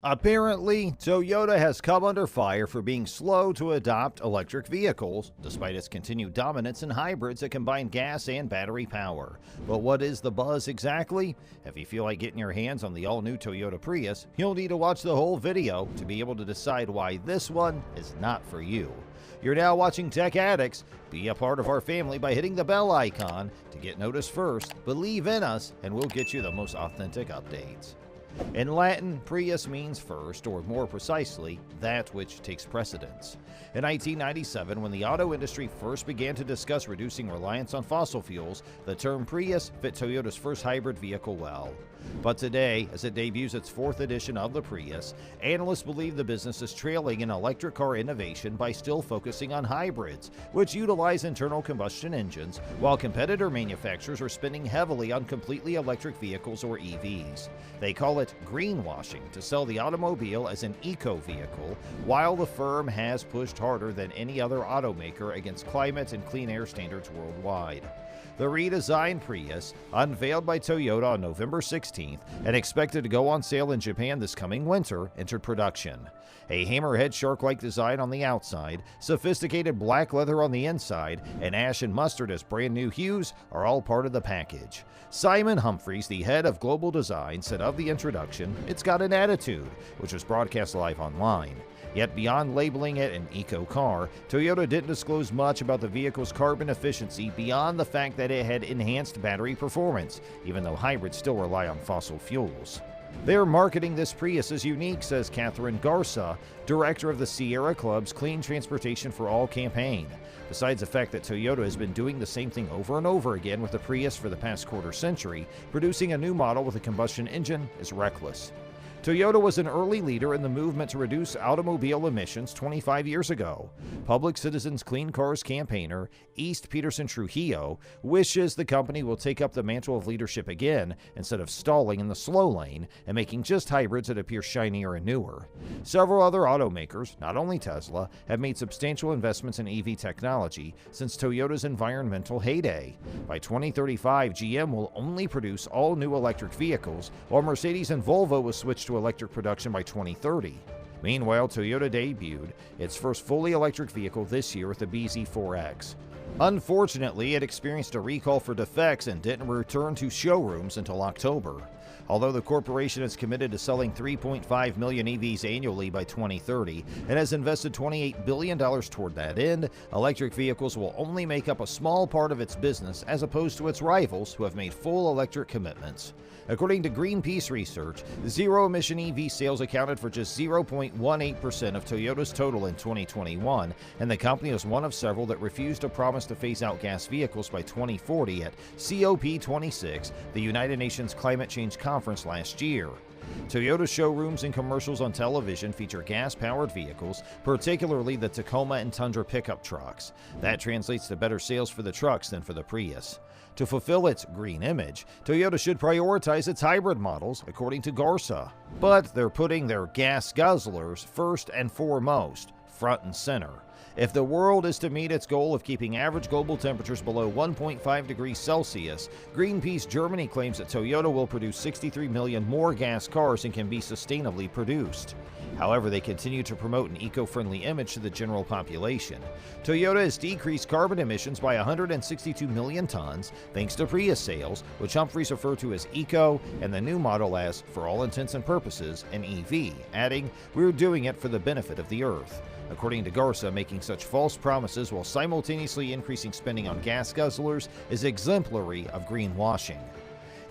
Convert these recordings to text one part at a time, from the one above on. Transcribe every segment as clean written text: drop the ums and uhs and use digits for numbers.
Apparently, Toyota has come under fire for being slow to adopt electric vehicles, despite its continued dominance in hybrids that combine gas and battery power. But what is the buzz exactly? If you feel like getting your hands on the all-new Toyota Prius, you'll need to watch the whole video to be able to decide why this one is not for you. You're now watching Tech Addicts. Be a part of our family by hitting the bell icon to get noticed first. Believe in us, and we'll get you the most authentic updates. In Latin, Prius means first, or more precisely, that which takes precedence. In 1997, when the auto industry first began to discuss reducing reliance on fossil fuels, the term Prius fit Toyota's first hybrid vehicle well. But today, as it debuts its fourth edition of the Prius, analysts believe the business is trailing in electric car innovation by still focusing on hybrids, which utilize internal combustion engines, while competitor manufacturers are spending heavily on completely electric vehicles or EVs. They call it greenwashing to sell the automobile as an eco-vehicle, while the firm has pushed harder than any other automaker against climate and clean air standards worldwide. The redesigned Prius, unveiled by Toyota on November 16th and expected to go on sale in Japan this coming winter, entered production. A hammerhead shark-like design on the outside, sophisticated black leather on the inside, and ash and mustard as brand new hues are all part of the package. Simon Humphries, the head of global design, said of the introduction, "It's got an attitude," which was broadcast live online. Yet beyond labeling it an eco car, Toyota didn't disclose much about the vehicle's carbon efficiency beyond the fact that it had enhanced battery performance, even though hybrids still rely on fossil fuels. They're marketing this Prius as unique, says Catherine Garza, director of the Sierra Club's Clean Transportation for All campaign. Besides the fact that Toyota has been doing the same thing over and over again with the Prius for the past quarter century, producing a new model with a combustion engine is reckless. Toyota was an early leader in the movement to reduce automobile emissions 25 years ago. Public Citizens Clean Cars campaigner East Peterson Trujillo wishes the company will take up the mantle of leadership again instead of stalling in the slow lane and making just hybrids that appear shinier and newer. Several other automakers, not only Tesla, have made substantial investments in EV technology since Toyota's environmental heyday. By 2035, GM will only produce all new electric vehicles, while Mercedes and Volvo will switch to electric production by 2030. Meanwhile, Toyota debuted its first fully electric vehicle this year with the BZ4X. Unfortunately, it experienced a recall for defects and didn't return to showrooms until October. Although the corporation is committed to selling 3.5 million EVs annually by 2030 and has invested $28 billion toward that end, electric vehicles will only make up a small part of its business as opposed to its rivals who have made full electric commitments. According to Greenpeace research, zero-emission EV sales accounted for just 0.18% of Toyota's total in 2021, and the company was one of several that refused to promise to phase out gas vehicles by 2040 at COP26, the United Nations Climate Change Conference last year. Toyota showrooms and commercials on television feature gas-powered vehicles, particularly the Tacoma and Tundra pickup trucks. That translates to better sales for the trucks than for the Prius. To fulfill its green image, Toyota should prioritize its hybrid models, according to Garza. But they're putting their gas guzzlers first and foremost, front and center. If the world is to meet its goal of keeping average global temperatures below 1.5 degrees Celsius, Greenpeace Germany claims that Toyota will produce 63 million more gas cars and can be sustainably produced. However, they continue to promote an eco-friendly image to the general population. Toyota has decreased carbon emissions by 162 million tons thanks to Prius sales, which Humphries refer to as eco, and the new model as, for all intents and purposes, an EV, adding, "We're doing it for the benefit of the Earth." According to Garza, making such false promises while simultaneously increasing spending on gas guzzlers is exemplary of greenwashing.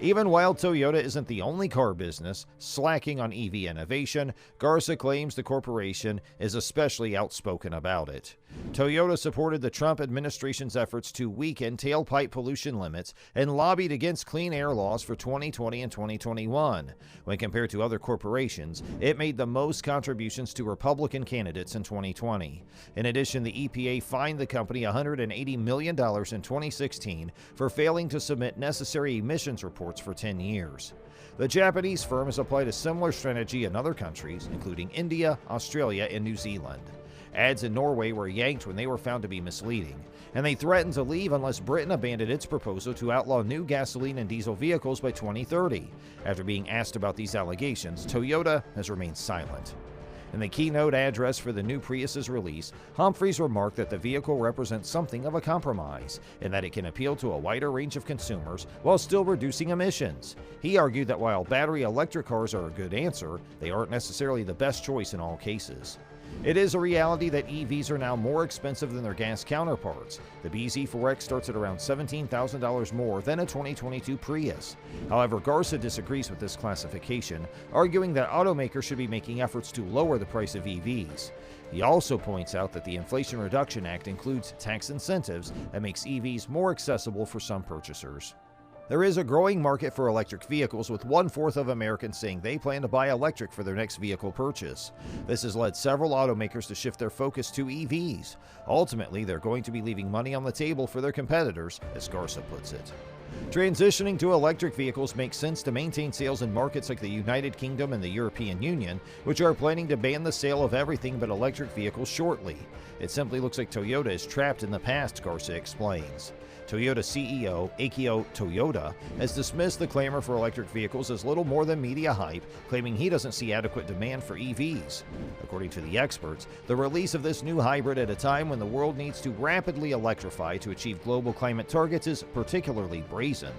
Even while Toyota isn't the only car business slacking on EV innovation, Garza claims the corporation is especially outspoken about it. Toyota supported the Trump administration's efforts to weaken tailpipe pollution limits and lobbied against clean air laws for 2020 and 2021. When compared to other corporations, it made the most contributions to Republican candidates in 2020. In addition, the EPA fined the company $180 million in 2016 for failing to submit necessary emissions reports for 10 years. The Japanese firm has applied a similar strategy in other countries, including India, Australia, and New Zealand. Ads in Norway were yanked when they were found to be misleading, and they threatened to leave unless Britain abandoned its proposal to outlaw new gasoline and diesel vehicles by 2030. After being asked about these allegations, Toyota has remained silent. In the keynote address for the new Prius's release, Humphries remarked that the vehicle represents something of a compromise, and that it can appeal to a wider range of consumers while still reducing emissions. He argued that while battery electric cars are a good answer, they aren't necessarily the best choice in all cases. It is a reality that EVs are now more expensive than their gas counterparts. The BZ4X starts at around $17,000 more than a 2022 Prius. However, Garza disagrees with this classification, arguing that automakers should be making efforts to lower the price of EVs. He also points out that the Inflation Reduction Act includes tax incentives that makes EVs more accessible for some purchasers. There is a growing market for electric vehicles, with 1/4 of Americans saying they plan to buy electric for their next vehicle purchase. This has led several automakers to shift their focus to EVs. Ultimately, they're going to be leaving money on the table for their competitors, as Garza puts it. Transitioning to electric vehicles makes sense to maintain sales in markets like the United Kingdom and the European Union, which are planning to ban the sale of everything but electric vehicles shortly. It simply looks like Toyota is trapped in the past, Garza explains. Toyota CEO Akio Toyoda has dismissed the clamor for electric vehicles as little more than media hype, claiming he doesn't see adequate demand for EVs. According to the experts, the release of this new hybrid at a time when the world needs to rapidly electrify to achieve global climate targets is particularly brazen.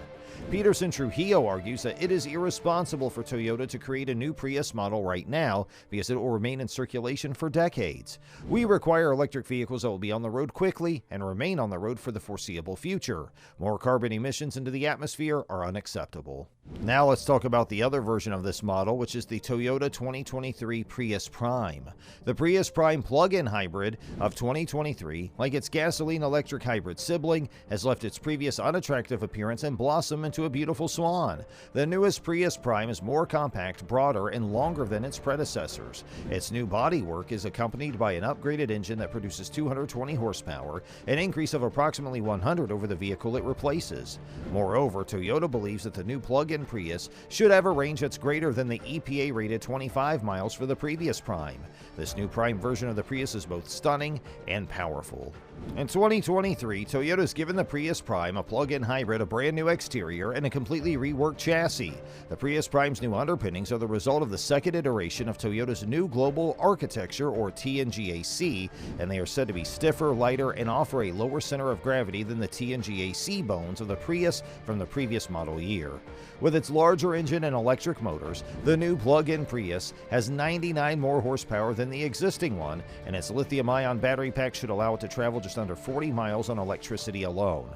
Peterson Trujillo argues that it is irresponsible for Toyota to create a new Prius model right now because it will remain in circulation for decades. We require electric vehicles that will be on the road quickly and remain on the road for the foreseeable future. More carbon emissions into the atmosphere are unacceptable. Now let's talk about the other version of this model, which is the Toyota 2023 Prius Prime. The Prius Prime plug-in hybrid of 2023, like its gasoline-electric hybrid sibling, has left its previous unattractive appearance and blossomed into a beautiful swan. The newest Prius Prime is more compact, broader, and longer than its predecessors. Its new bodywork is accompanied by an upgraded engine that produces 220 horsepower, an increase of approximately 100 over the vehicle it replaces. Moreover, Toyota believes that the new plug-in Prius should have a range that's greater than the EPA-rated 25 miles for the previous Prime. This new Prime version of the Prius is both stunning and powerful. In 2023, Toyota's given the Prius Prime, a plug-in hybrid, a brand new exterior and a completely reworked chassis. The Prius Prime's new underpinnings are the result of the second iteration of Toyota's new global architecture, or TNGAC, and they are said to be stiffer, lighter, and offer a lower center of gravity than the TNGAC bones of the Prius from the previous model year. With its larger engine and electric motors, the new plug-in Prius has 99 more horsepower than the existing one, and its lithium-ion battery pack should allow it to travel just under 40 miles on electricity alone.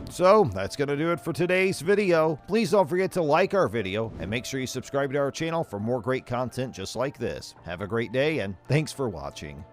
So, that's going to do it for today's video. Please don't forget to like our video, and make sure you subscribe to our channel for more great content just like this. Have a great day, and thanks for watching.